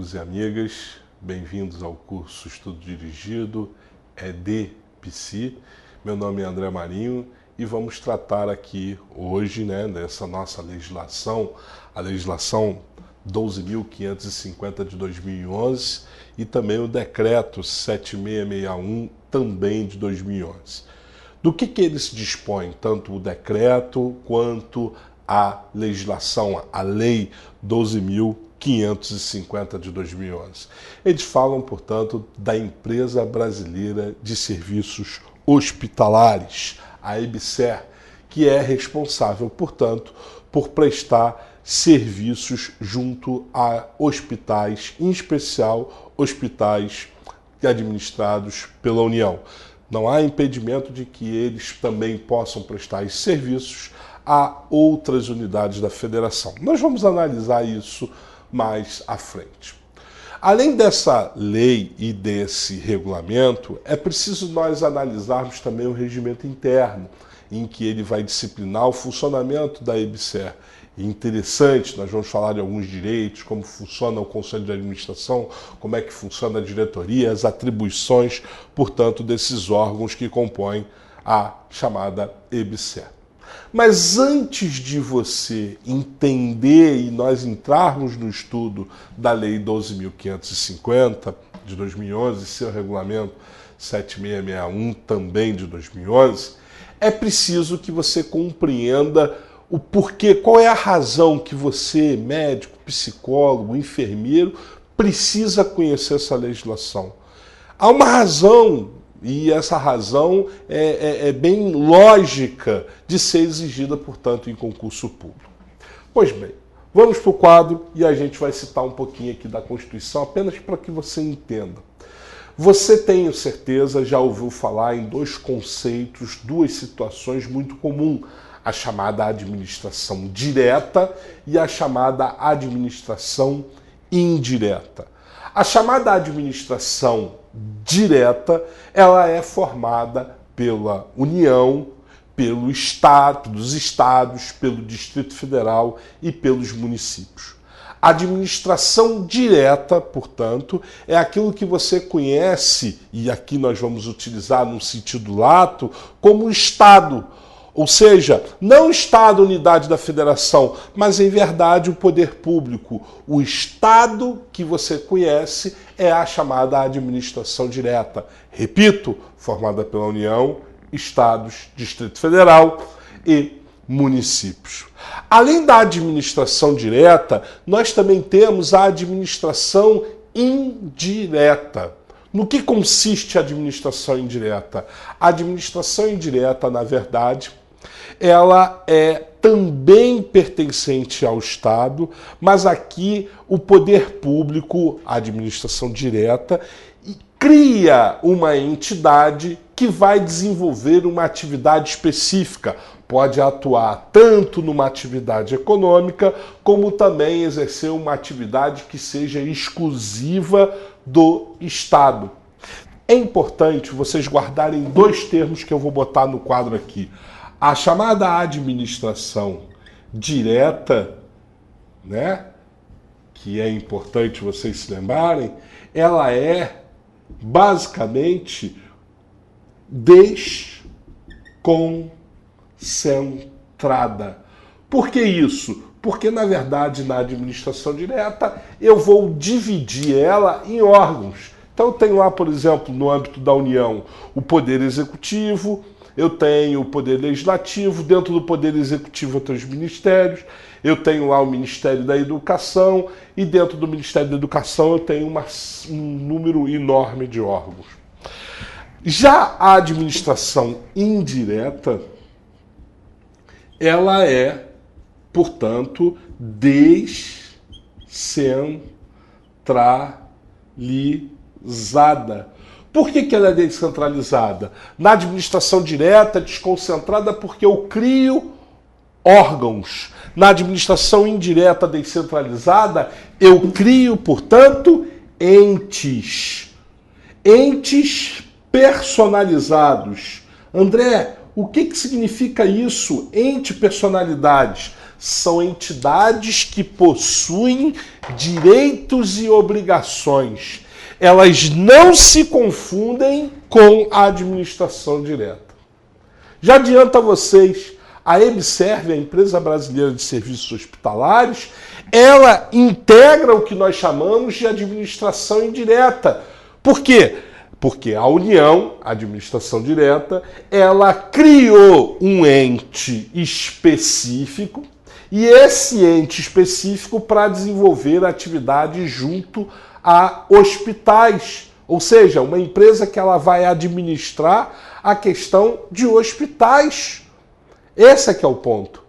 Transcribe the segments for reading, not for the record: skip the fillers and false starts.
amigos e amigas, bem-vindos ao curso Estudo Dirigido ED-PC. Meu nome é André Marinho e vamos tratar aqui hoje dessa nossa legislação, a legislação 12.550 de 2011 e também o decreto 7661 também de 2011. Do que eles dispõem, tanto o decreto quanto a legislação, a lei 12.550 de 2011. Eles falam, portanto, da Empresa Brasileira de Serviços Hospitalares, a EBSER, que é responsável, portanto, por prestar serviços junto a hospitais, em especial hospitais administrados pela União. Não há impedimento de que eles também possam prestar esses serviços a outras unidades da federação. Nós vamos analisar isso mais à frente. Além dessa lei e desse regulamento, é preciso nós analisarmos também o regimento interno, em que ele vai disciplinar o funcionamento da EBSER. Interessante, nós vamos falar de alguns direitos, como funciona o Conselho de Administração, como é que funciona a diretoria, as atribuições, portanto, desses órgãos que compõem a chamada EBSER. Mas antes de você entender e nós entrarmos no estudo da Lei 12.550 de 2011 e seu regulamento 7661 também de 2011, é preciso que você compreenda o porquê, qual é a razão que você, médico, psicólogo, enfermeiro, precisa conhecer essa legislação. Há uma razão, e essa razão é bem lógica de ser exigida, portanto, em concurso público. Pois bem, vamos para o quadro e a gente vai citar um pouquinho aqui da Constituição, apenas para que você entenda. Você, tenho certeza, já ouviu falar em dois conceitos, duas situações muito comuns, a chamada administração direta e a chamada administração indireta. A chamada administração direta, ela é formada pela União, pelo Estado, pelos estados, pelo Distrito Federal e pelos municípios. A administração direta, portanto, é aquilo que você conhece, e aqui nós vamos utilizar num sentido lato, como Estado. Ou seja, não Estado, unidade da federação, mas em verdade o poder público. O Estado que você conhece é a chamada administração direta. Repito, formada pela União, Estados, Distrito Federal e municípios. Além da administração direta, nós também temos a administração indireta. No que consiste a administração indireta? A administração indireta, na verdade, ela é também pertencente ao Estado, mas aqui o poder público, a administração direta, cria uma entidade que vai desenvolver uma atividade específica. Pode atuar tanto numa atividade econômica, como também exercer uma atividade que seja exclusiva do Estado. É importante vocês guardarem dois termos que eu vou botar no quadro aqui. A chamada administração direta, que é importante vocês se lembrarem, ela é basicamente desconcentrada. Por que isso? Porque, na verdade, na administração direta, eu vou dividir ela em órgãos. Então, eu tenho lá, por exemplo, no âmbito da União, o Poder Executivo, eu tenho o Poder Legislativo, dentro do Poder Executivo outros ministérios, eu tenho lá o Ministério da Educação e dentro do Ministério da Educação eu tenho um número enorme de órgãos. Já a administração indireta, ela é, portanto, descentralizada. Por que ela é descentralizada? Na administração direta, desconcentrada porque eu crio órgãos. Na administração indireta, descentralizada, eu crio, portanto, entes. Entes personalizados. André, o que significa isso? Ente personalidades. são entidades que possuem direitos e obrigações. Elas não se confundem com a administração direta. Já adianto a vocês, a EBSERV, a Empresa Brasileira de Serviços Hospitalares, ela integra o que nós chamamos de administração indireta. Por quê? Porque a União, a administração direta, ela criou um ente específico, e esse ente específico para desenvolver atividade junto a hospitais. Ou seja, uma empresa que ela vai administrar a questão de hospitais. Esse é que é o ponto.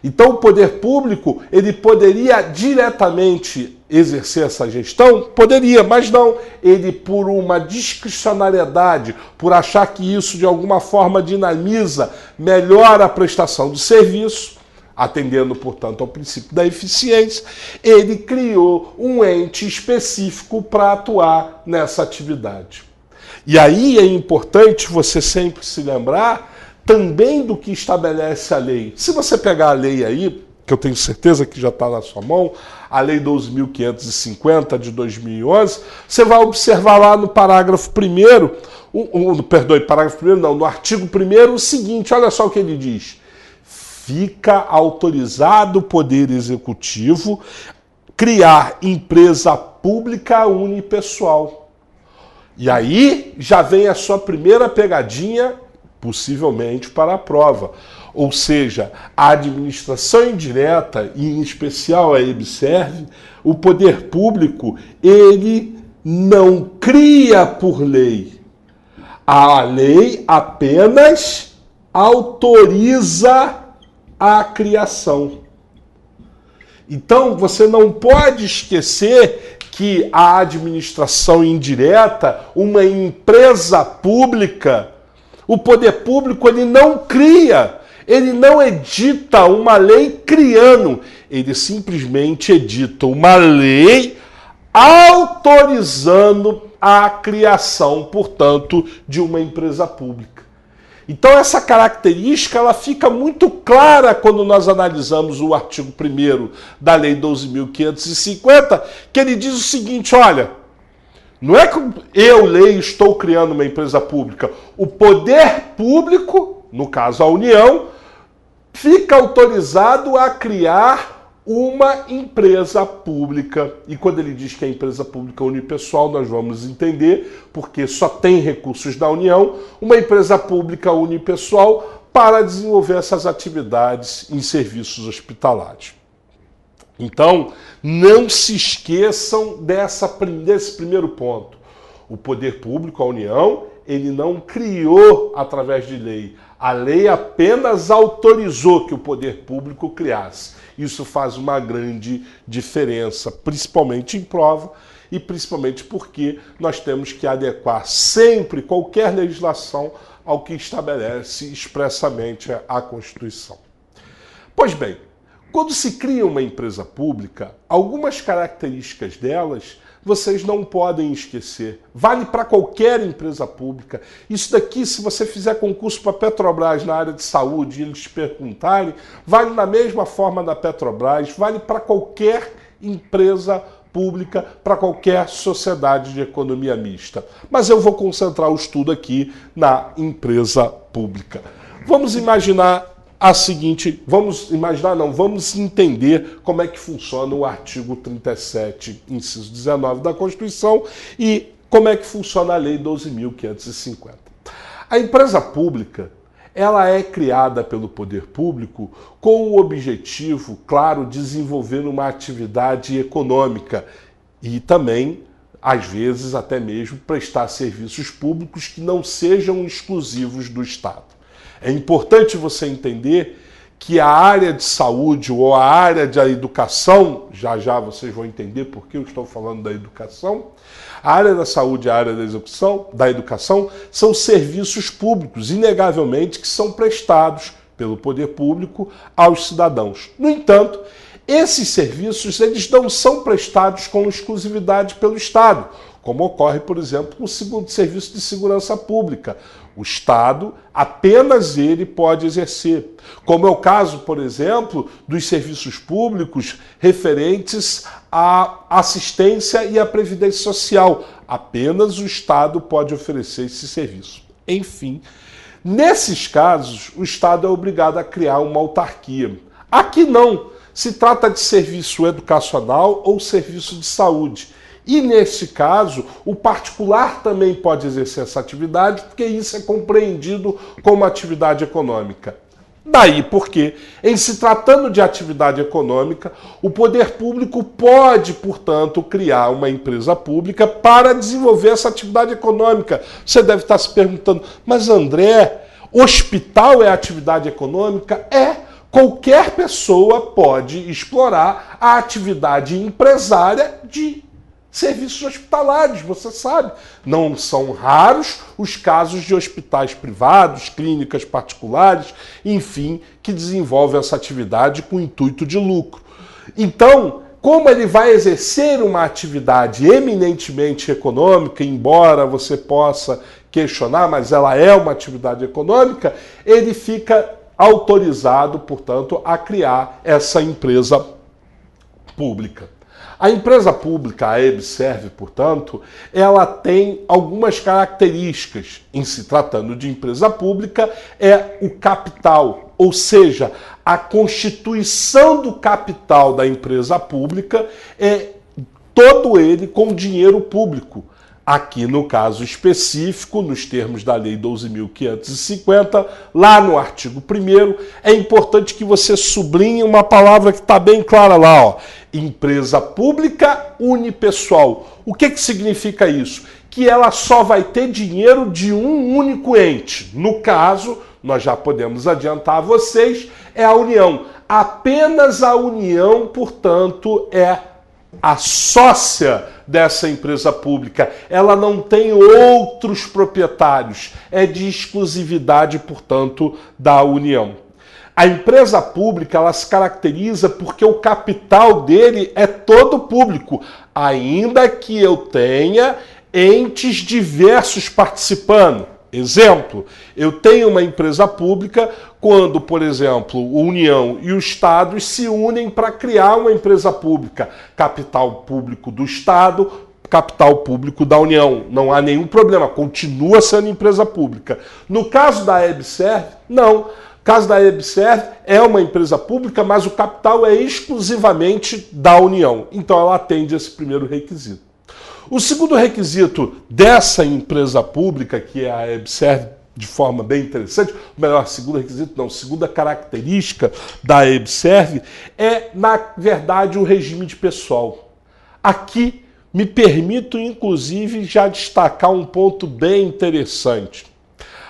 Então o poder público, ele poderia diretamente exercer essa gestão? Poderia, mas não. Ele, por uma discricionariedade, por achar que isso de alguma forma dinamiza, melhora a prestação do serviço, atendendo, portanto, ao princípio da eficiência, ele criou um ente específico para atuar nessa atividade. E aí é importante você sempre se lembrar também do que estabelece a lei. Se você pegar a lei aí, que eu tenho certeza que já está na sua mão, a Lei 12.550 de 2011, você vai observar lá no parágrafo 1º, no artigo 1º, o seguinte, olha só o que ele diz. Fica autorizado o Poder Executivo criar empresa pública unipessoal. E aí já vem a sua primeira pegadinha, possivelmente para a prova. Ou seja, a administração indireta, e em especial a EBSERV, o poder público, ele não cria por lei. A lei apenas autoriza a criação. Então, você não pode esquecer que a administração indireta, uma empresa pública, o poder público ele não cria, ele não edita uma lei criando, ele simplesmente edita uma lei autorizando a criação, portanto, de uma empresa pública. Então essa característica ela fica muito clara quando nós analisamos o artigo 1º da Lei 12.550, que ele diz o seguinte, olha, não é que eu, lei, estou criando uma empresa pública. O poder público, no caso a União, fica autorizado a criar uma empresa pública. E quando ele diz que é empresa pública unipessoal, nós vamos entender, porque só tem recursos da União, uma empresa pública unipessoal para desenvolver essas atividades em serviços hospitalares. Então, não se esqueçam desse primeiro ponto. O poder público, a União, ele não criou através de lei. A lei apenas autorizou que o poder público criasse. Isso faz uma grande diferença, principalmente em prova e principalmente porque nós temos que adequar sempre qualquer legislação ao que estabelece expressamente a Constituição. Pois bem, quando se cria uma empresa pública, algumas características delas vocês não podem esquecer. Vale para qualquer empresa pública. Isso daqui, se você fizer concurso para a Petrobras na área de saúde e eles te perguntarem, vale da mesma forma da Petrobras, vale para qualquer empresa pública, para qualquer sociedade de economia mista. Mas eu vou concentrar o estudo aqui na empresa pública. Vamos imaginar vamos entender como é que funciona o artigo 37, inciso 19 da Constituição e como é que funciona a Lei 12.550. A empresa pública, ela é criada pelo poder público com o objetivo, claro, de desenvolver uma atividade econômica e também, às vezes, até mesmo prestar serviços públicos que não sejam exclusivos do Estado. É importante você entender que a área de saúde ou a área da educação, já vocês vão entender por que eu estou falando da educação, a área da saúde e a área da educação são serviços públicos, inegavelmente, que são prestados pelo poder público aos cidadãos. No entanto, esses serviços eles não são prestados com exclusividade pelo Estado, como ocorre, por exemplo, no Serviço de Segurança Pública. O Estado, apenas ele pode exercer. Como é o caso, por exemplo, dos serviços públicos referentes à assistência e à previdência social. Apenas o Estado pode oferecer esse serviço. Enfim, nesses casos, o Estado é obrigado a criar uma autarquia. Aqui não. Se trata de serviço educacional ou serviço de saúde. E, nesse caso, o particular também pode exercer essa atividade, porque isso é compreendido como atividade econômica. Daí porque, em se tratando de atividade econômica, o poder público pode, portanto, criar uma empresa pública para desenvolver essa atividade econômica. Você deve estar se perguntando, mas André, hospital é atividade econômica? É. Qualquer pessoa pode explorar a atividade empresária de serviços hospitalares, você sabe. Não são raros os casos de hospitais privados, clínicas particulares, enfim, que desenvolvem essa atividade com intuito de lucro. Então, como ele vai exercer uma atividade eminentemente econômica, embora você possa questionar, mas ela é uma atividade econômica, ele fica autorizado, portanto, a criar essa empresa pública. A empresa pública, a EBSERV, portanto, ela tem algumas características. Em se tratando de empresa pública, é o capital, ou seja, a constituição do capital da empresa pública é todo ele com dinheiro público. Aqui, no caso específico, nos termos da Lei 12.550, lá no artigo 1º, é importante que você sublinhe uma palavra que está bem clara lá, ó. Empresa pública unipessoal. O que significa isso? Que ela só vai ter dinheiro de um único ente. No caso, nós já podemos adiantar a vocês, é a União. Apenas a União, portanto, é a sócia dessa empresa pública. Ela não tem outros proprietários. É de exclusividade, portanto, da União. A empresa pública, ela se caracteriza porque o capital dele é todo público, ainda que eu tenha entes diversos participando. Exemplo, eu tenho uma empresa pública quando, por exemplo, a União e os Estados se unem para criar uma empresa pública. Capital público do Estado, capital público da União. Não há nenhum problema, continua sendo empresa pública. No caso da EBSERV, não. No caso da EBSERV, é uma empresa pública, mas o capital é exclusivamente da União. Então ela atende esse primeiro requisito. O segundo requisito dessa empresa pública, que é a EBSERV, de forma bem interessante, melhor, segundo requisito não, segunda característica da EBSERV é, na verdade, o regime de pessoal. Aqui me permito, inclusive, já destacar um ponto bem interessante.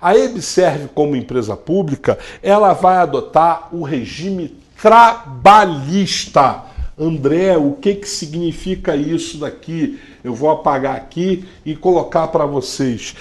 A EBSERV, como empresa pública, ela vai adotar o regime trabalhista. André, o que significa isso daqui? Eu vou apagar aqui e colocar para vocês.